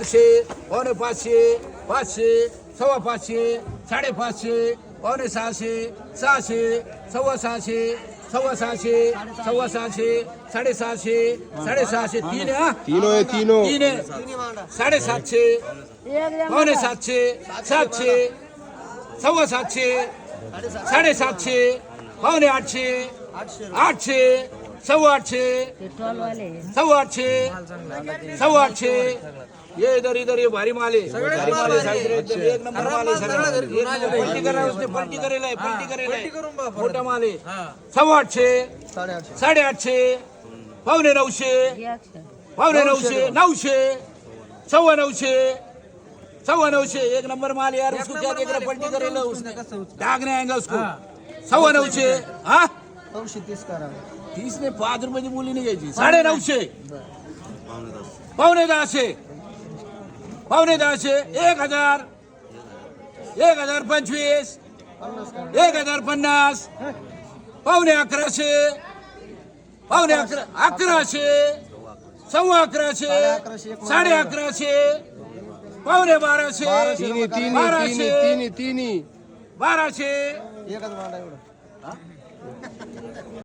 पावणे 500 500 सव्वा 500 550 पावणे 600 600 सव्वा 600 सव्वा 600 सव्वा 600 650 650 तीन है तीनों तीन है 750 पावणे 700 700 सव्वा 700 750 पावणे 800 800 सव्वा 800 सव्वा 800 सव्वा 800 ये इधर ये भारी माल है भारी माल है एक नंबर माल है पलटी कर रहा है उसने पलटी करेला है मोठा माल है सव्वा 800 850 पावणे 900 पावणे 900 900 सव्वा 900 सव्वा 900 एक नंबर माल यार उसको क्या देख रहा पलटी करेला उसने दाग नहीं आएगा उसको सव्वा 900 हाँ 30 ने 5 रुपये की बोली नहीं घ्यायची 950 पावणे 10 पावणे 10 1000 1025 1050 पावणे 1100 पावणे 1100 सव्वा 1100 1150 पावणे 1200 1200 1200